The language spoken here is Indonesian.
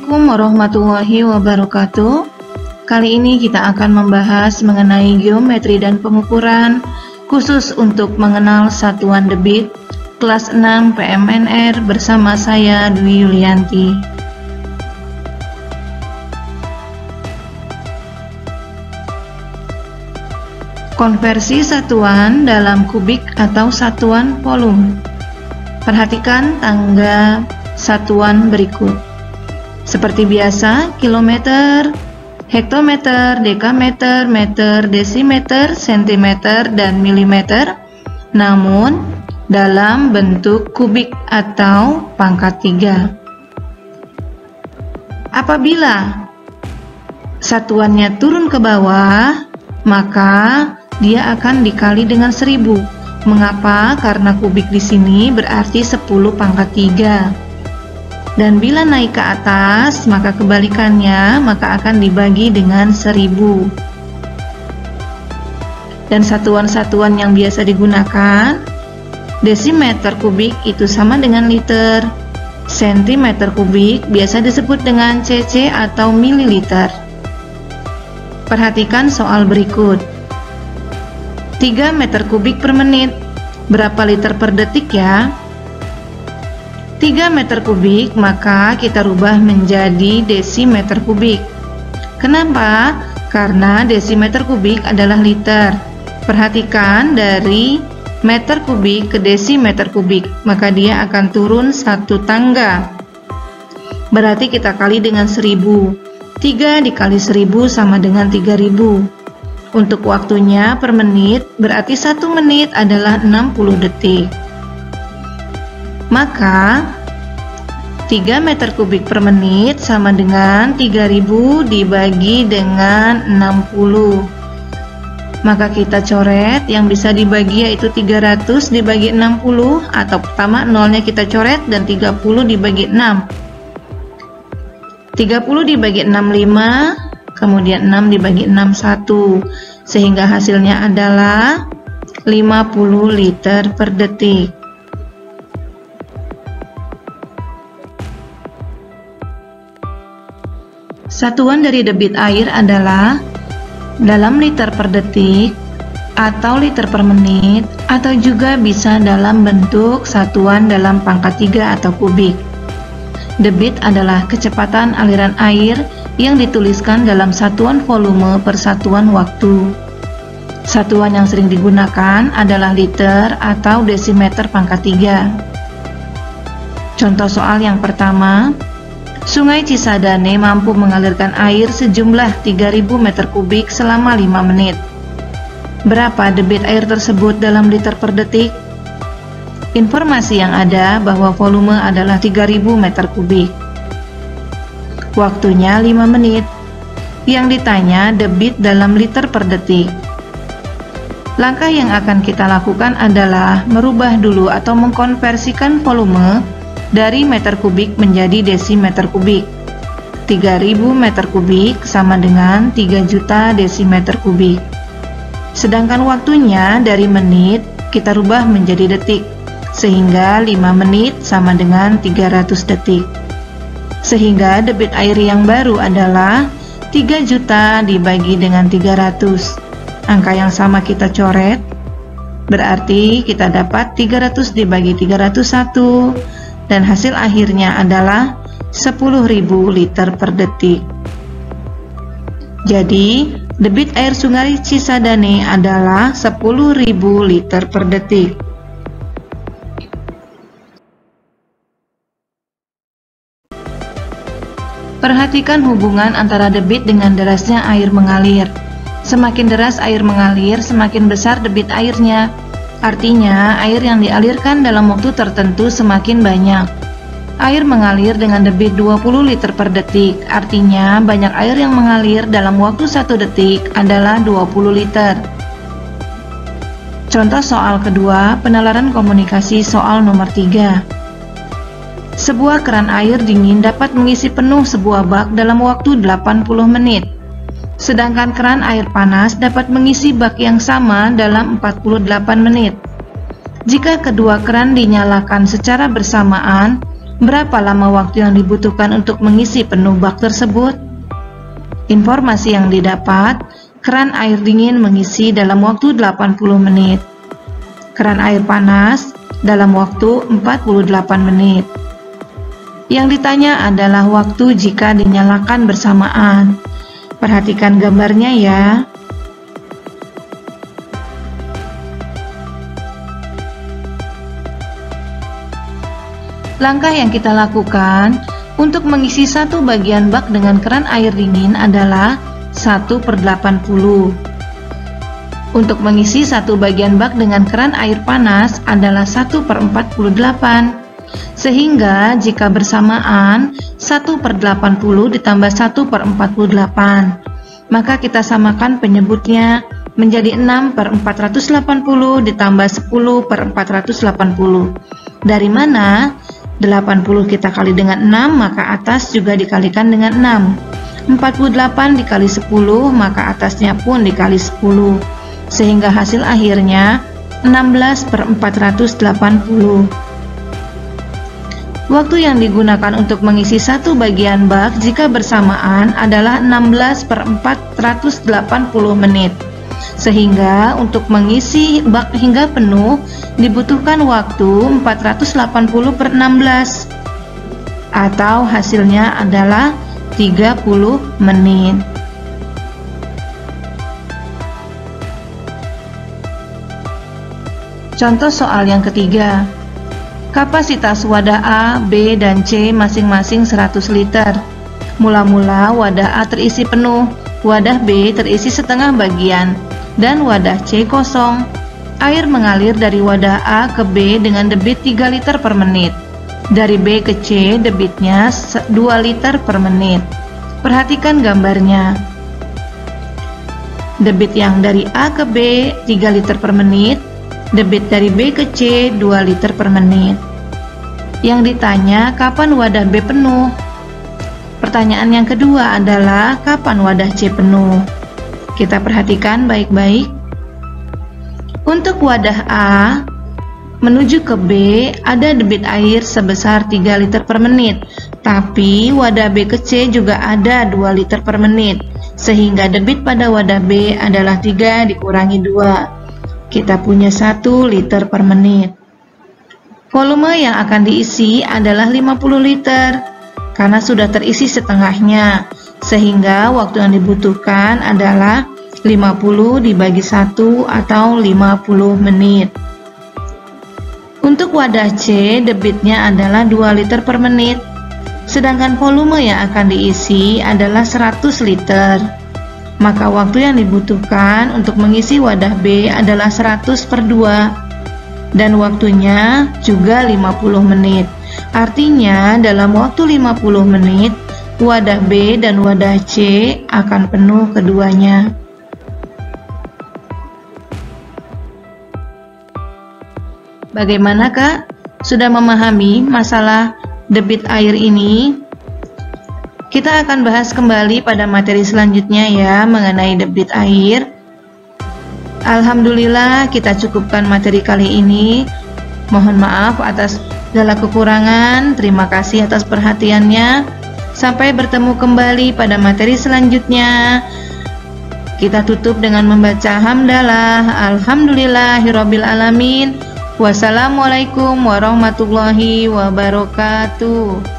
Assalamualaikum warahmatullahi wabarakatuh. Kali ini kita akan membahas mengenai geometri dan pengukuran khusus untuk mengenal satuan debit kelas 6 PMNR bersama saya Dwi Yulianti. Konversi satuan dalam kubik atau satuan volume. Perhatikan tangga satuan berikut. Seperti biasa, kilometer, hektometer, dekameter, meter, desimeter, sentimeter, dan milimeter, namun dalam bentuk kubik atau pangkat 3. Apabila satuannya turun ke bawah, maka dia akan dikali dengan 1000. Mengapa? Karena kubik di sini berarti 10 pangkat 3. Dan bila naik ke atas, maka kebalikannya, maka akan dibagi dengan 1000. Dan satuan-satuan yang biasa digunakan, desimeter kubik itu sama dengan liter, sentimeter kubik biasa disebut dengan cc atau mililiter. Perhatikan soal berikut. 3 meter kubik per menit, berapa liter per detik ya? 3 meter kubik, maka kita rubah menjadi desimeter kubik. Kenapa? Karena desimeter kubik adalah liter. Perhatikan dari meter kubik ke desimeter kubik, maka dia akan turun 1 tangga. Berarti kita kali dengan 1000. 3 dikali 1000 sama dengan 3000. Untuk waktunya per menit, berarti 1 menit adalah 60 detik. Maka 3 meter kubik per menit sama dengan 3000 dibagi dengan 60. Maka kita coret, yang bisa dibagi yaitu 300 dibagi 60, atau pertama nolnya kita coret dan 30 dibagi 6. 30 dibagi 6 5, kemudian 6 dibagi 6 1, sehingga hasilnya adalah 50 liter per detik. Satuan dari debit air adalah dalam liter per detik, atau liter per menit, atau juga bisa dalam bentuk satuan dalam pangkat 3 atau kubik. Debit adalah kecepatan aliran air yang dituliskan dalam satuan volume per satuan waktu. Satuan yang sering digunakan adalah liter atau desimeter pangkat 3. Contoh soal yang pertama, Sungai Cisadane mampu mengalirkan air sejumlah 3000 meter kubik selama 5 menit. Berapa debit air tersebut dalam liter per detik? Informasi yang ada bahwa volume adalah 3000 meter kubik. Waktunya 5 menit. Yang ditanya debit dalam liter per detik. Langkah yang akan kita lakukan adalah merubah dulu atau mengkonversikan volume dari meter kubik menjadi desimeter kubik. 3000 meter kubik sama dengan 3 juta desimeter kubik. Sedangkan waktunya dari menit kita rubah menjadi detik, sehingga 5 menit sama dengan 300 detik. Sehingga debit air yang baru adalah 3 juta dibagi dengan 300. Angka yang sama kita coret, berarti kita dapat 300 dibagi 301, dan hasil akhirnya adalah 10.000 liter per detik. Jadi, debit air Sungai Cisadane adalah 10.000 liter per detik. Perhatikan hubungan antara debit dengan derasnya air mengalir. Semakin deras air mengalir, semakin besar debit airnya. Artinya, air yang dialirkan dalam waktu tertentu semakin banyak. Air mengalir dengan debit 20 liter per detik, artinya banyak air yang mengalir dalam waktu 1 detik adalah 20 liter. Contoh soal kedua, penalaran komunikasi soal nomor 3. Sebuah keran air dingin dapat mengisi penuh sebuah bak dalam waktu 80 menit. Sedangkan keran air panas dapat mengisi bak yang sama dalam 48 menit. Jika kedua keran dinyalakan secara bersamaan, Berapa lama waktu yang dibutuhkan untuk mengisi penuh bak tersebut? Informasi yang didapat, keran air dingin mengisi dalam waktu 80 menit. Keran air panas dalam waktu 48 menit. Yang ditanya adalah waktu jika dinyalakan bersamaan. Perhatikan gambarnya ya. Langkah yang kita lakukan untuk mengisi satu bagian bak dengan keran air dingin adalah 1/80. Untuk mengisi satu bagian bak dengan keran air panas adalah 1/48. Sehingga jika bersamaan 1/80 ditambah 1/48, maka kita samakan penyebutnya menjadi 6/480 ditambah 10/480. Dari mana? 80 kita kali dengan 6, maka atas juga dikalikan dengan 6. 48 dikali 10, maka atasnya pun dikali 10. Sehingga hasil akhirnya 16/480. Waktu yang digunakan untuk mengisi satu bagian bak jika bersamaan adalah 16/480 menit. Sehingga untuk mengisi bak hingga penuh dibutuhkan waktu 480/16 atau hasilnya adalah 30 menit. Contoh soal yang ketiga. Kapasitas wadah A, B, dan C masing-masing 100 liter. Mula-mula wadah A terisi penuh, wadah B terisi setengah bagian, dan wadah C kosong. Air mengalir dari wadah A ke B dengan debit 3 liter per menit. Dari B ke C debitnya 2 liter per menit. Perhatikan gambarnya. Debit yang dari A ke B 3 liter per menit, debit dari B ke C 2 liter per menit. Yang ditanya kapan wadah B penuh? Pertanyaan yang kedua adalah kapan wadah C penuh? Kita perhatikan baik-baik. Untuk wadah A menuju ke B ada debit air sebesar 3 liter per menit, tapi wadah B ke C juga ada 2 liter per menit, sehingga debit pada wadah B adalah 3 dikurangi 2. Kita punya 1 liter per menit. Volume yang akan diisi adalah 50 liter, karena sudah terisi setengahnya, sehingga waktu yang dibutuhkan adalah 50 dibagi 1 atau 50 menit. Untuk wadah C, debitnya adalah 2 liter per menit, sedangkan volume yang akan diisi adalah 100 liter. Maka waktu yang dibutuhkan untuk mengisi wadah B adalah 100/2, dan waktunya juga 50 menit. Artinya dalam waktu 50 menit, wadah B dan wadah C akan penuh keduanya. Bagaimana Kak? Sudah memahami masalah debit air ini? Kita akan bahas kembali pada materi selanjutnya ya mengenai debit air. Alhamdulillah kita cukupkan materi kali ini. Mohon maaf atas segala kekurangan. Terima kasih atas perhatiannya. Sampai bertemu kembali pada materi selanjutnya. Kita tutup dengan membaca hamdalah. Alhamdulillahirabbil alamin. Wassalamualaikum warahmatullahi wabarakatuh.